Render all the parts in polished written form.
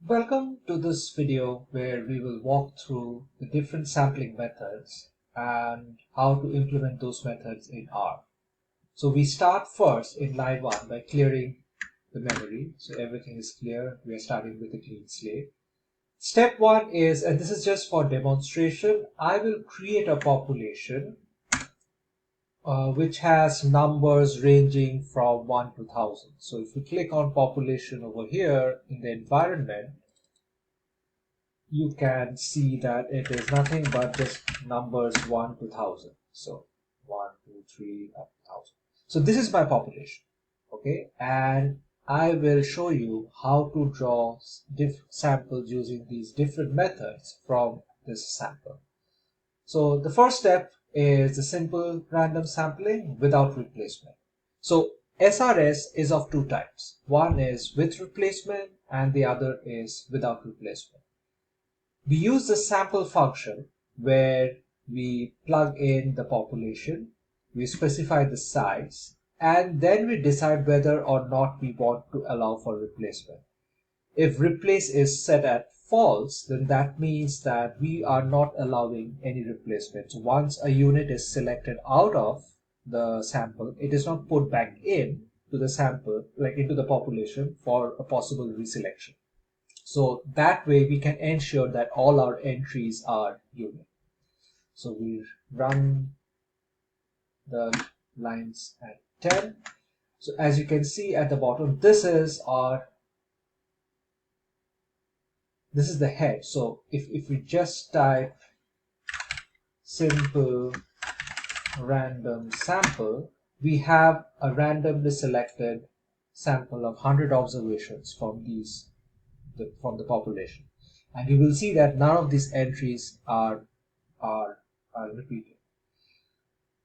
Welcome to this video where we will walk through the different sampling methods and how to implement those methods in R. So we start first in line 1 by clearing the memory. So everything is clear. We are starting with a clean slate. Step 1 is, and this is just for demonstration, I will create a population which has numbers ranging from 1 to 1000. So if you click on population over here in the environment, you can see that it is nothing but just numbers 1 to 1000. So 1, 2, 3 up to 1000. So this is my population. Okay, and I will show you how to draw samples using these different methods from this sample. So the first step is the simple random sampling without replacement. So SRS is of two types. One is with replacement and the other is without replacement. We use the sample function where we plug in the population, we specify the size, and then we decide whether or not we want to allow for replacement. If replace is set at false, then that means that we are not allowing any replacement. So once a unit is selected out of the sample, it is not put back in to the sample, like into the population for a possible reselection. So that way we can ensure that all our entries are unique. So we run the lines at 10. So as you can see at the bottom, this is the head. So if we just type simple random sample, we have a randomly selected sample of 100 observations from the population, and you will see that none of these entries are repeated.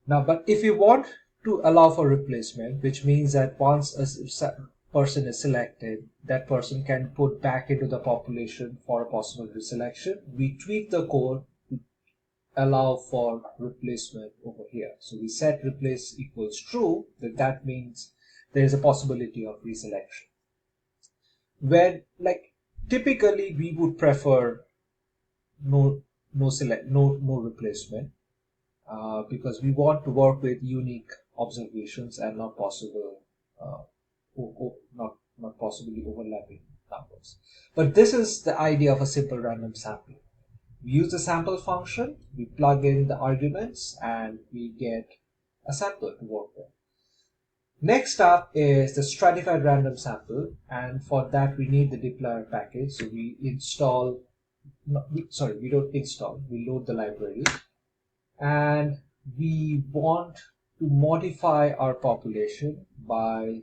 Now, but if you want to allow for replacement, which means that once a person is selected, that person can put back into the population for a possible reselection, we tweak the code to allow for replacement over here. So we set replace equals true, that means there is a possibility of reselection. When, like, typically we would prefer no replacement, because we want to work with unique observations and not possible not possibly overlapping numbers. But this is the idea of a simple random sampling. We use the sample function, we plug in the arguments, and we get a sample to work with. Next up is the stratified random sample, and for that we need the dplyr package. So we install, we don't install, we load the library, and we want to modify our population by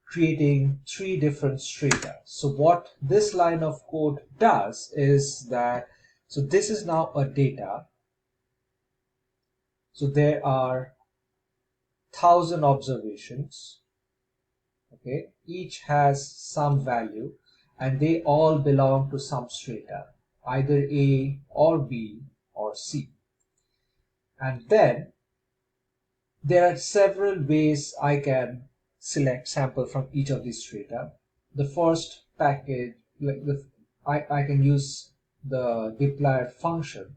creating 3 different strata. So what this line of code does is that, so this is now a data. So there are 1000 observations. Okay, each has some value and they all belong to some strata, either A or B or C. And then there are several ways I can select sample from each of these strata. The first package, I can use the dplyr function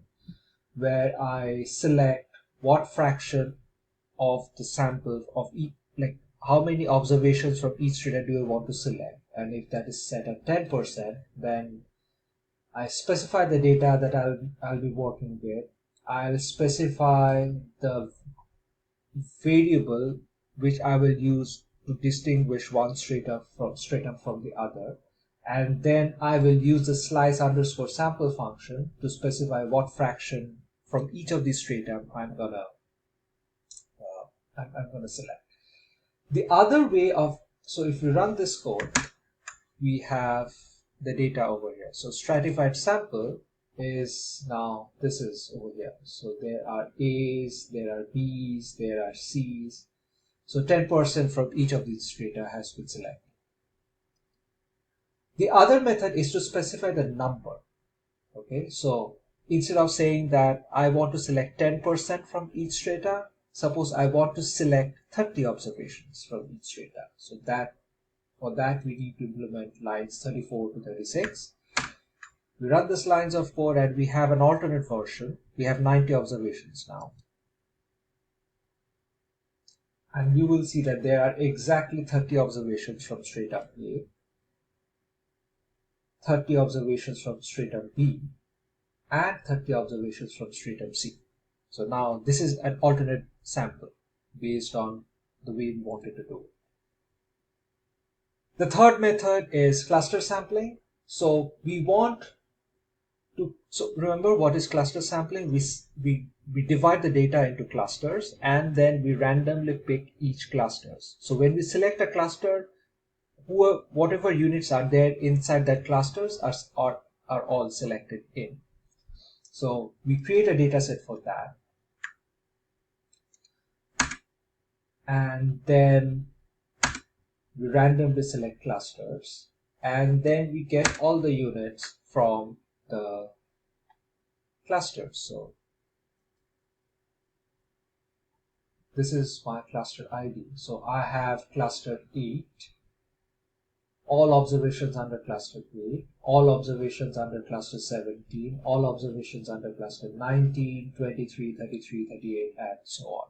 where I select what fraction of the sample of each, like how many observations from each strata do I want to select, and if that is set at 10%, then I specify the data that I'll be working with. I'll specify the variable which I will use to distinguish one stratum from the other, and then I will use the slice underscore sample function to specify what fraction from each of these stratum I'm gonna select. The other way of, so if we run this code, we have the data over here. So stratified sample is now, this is over here. So there are A's, there are B's, there are C's. So 10% from each of these strata has been selected. The other method is to specify the number. Okay, so instead of saying that I want to select 10% from each strata, suppose I want to select 30 observations from each strata. So that For that, we need to implement lines 34 to 36. We run this lines of code and we have an alternate version. We have 90 observations now. And you will see that there are exactly 30 observations from straight up A, 30 observations from straight up B, and 30 observations from straight up C. So now this is an alternate sample based on the way we wanted to do it. The third method is cluster sampling. So we want to, so remember what is cluster sampling? We divide the data into clusters and then we randomly pick each clusters. So when we select a cluster, whatever units are there inside that clusters are all selected in. So we create a data set for that. And then we randomly select clusters. And then we get all the units from the clusters. So this is my cluster ID. So I have cluster 8, all observations under cluster 8, all observations under cluster 17, all observations under cluster 19, 23, 33, 38, and so on.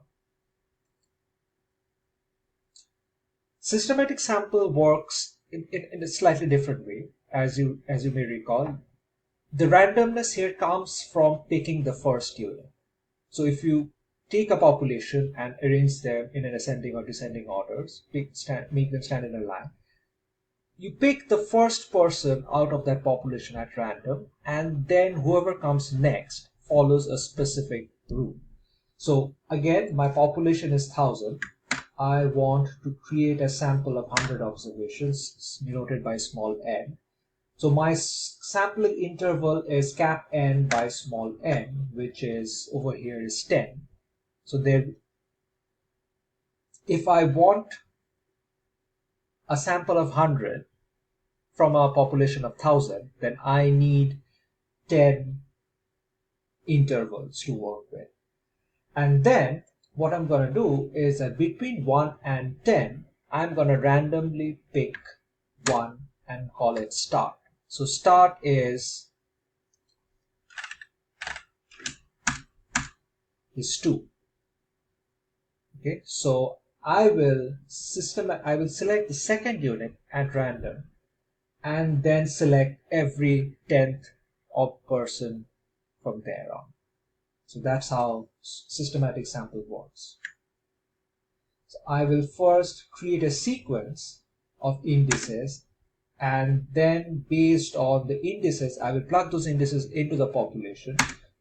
Systematic sample works in a slightly different way, as you may recall. The randomness here comes from picking the first unit. So if you take a population and arrange them in an ascending or descending orders, make them stand in a line, you pick the first person out of that population at random, and then whoever comes next follows a specific rule. So again, my population is 1000. I want to create a sample of 100 observations denoted by small n. So my sampling interval is cap n by small n, which is over here is 10. So there, if I want a sample of 100 from a population of 1000, then I need 10 intervals to work with. And then what I'm going to do is that between 1 and 10, I'm going to randomly pick 1 and call it start. So start is 2. Okay, so I will select the second unit at random and then select every 10th of person from there on. So that's how systematic sample works. So I will first create a sequence of indices, and then based on the indices, I will plug those indices into the population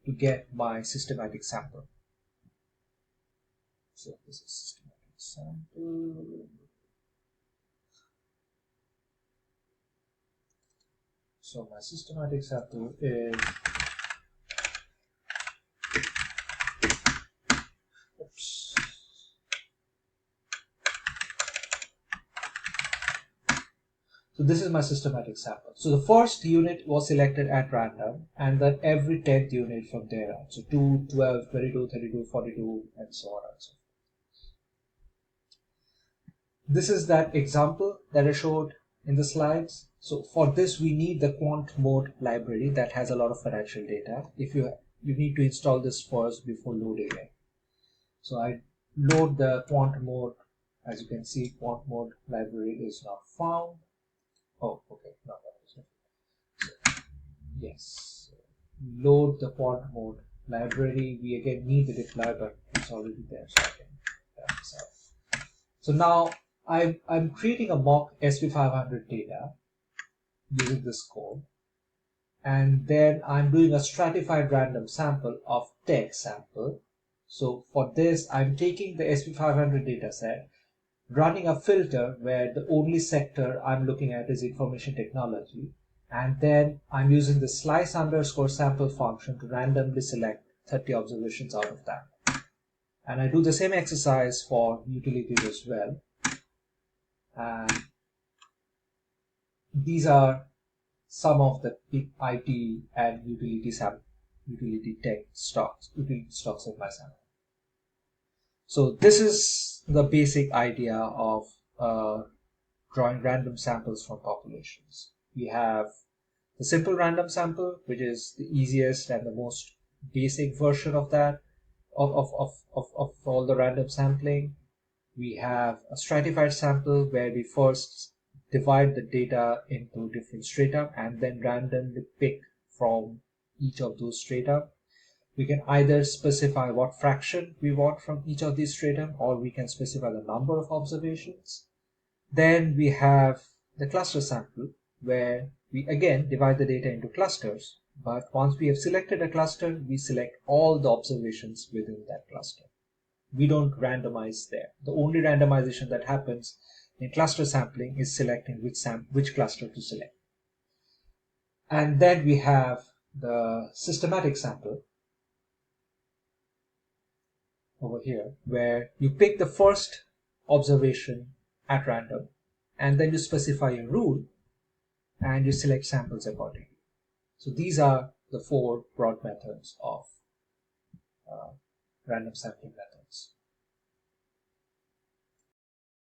to get my systematic sample. So this is systematic sample. So my systematic sample is So this is my systematic sample. So the first unit was selected at random, and then every 10th unit from there on. So 2, 12, 22, 32, 42, and so on and so forth. This is that example that I showed in the slides. So for this, we need the quant mode library that has a lot of financial data. If you need to install this first before loading it. So I load the quant mode. As you can see, quant mode library is not found. Oh, okay, no, that is it. Yes, load the quant mode library. We again need the deploy, but it's already there, so I can grab this out. So now I'm creating a mock SP500 data using this code, and then I'm doing a stratified random sample of text sample. So for this, I'm taking the SP500 data set, running a filter where the only sector I'm looking at is information technology, and then I'm using the slice underscore sample function to randomly select 30 observations out of that. And I do the same exercise for utilities as well. And these are some of the IT and utility tech stocks, utility stocks of my sample. So this is the basic idea of drawing random samples from populations. We have the simple random sample, which is the easiest and the most basic version of that, of all the random sampling. We have a stratified sample where we first divide the data into different strata and then randomly pick from each of those strata. We can either specify what fraction we want from each of these strata, or we can specify the number of observations. Then we have the cluster sample, where we again divide the data into clusters. But once we have selected a cluster, we select all the observations within that cluster. We don't randomize there. The only randomization that happens in cluster sampling is selecting which cluster to select. And then we have the systematic sample over here, where you pick the first observation at random, and then you specify a rule, and you select samples accordingly. So these are the four broad methods of random sampling methods.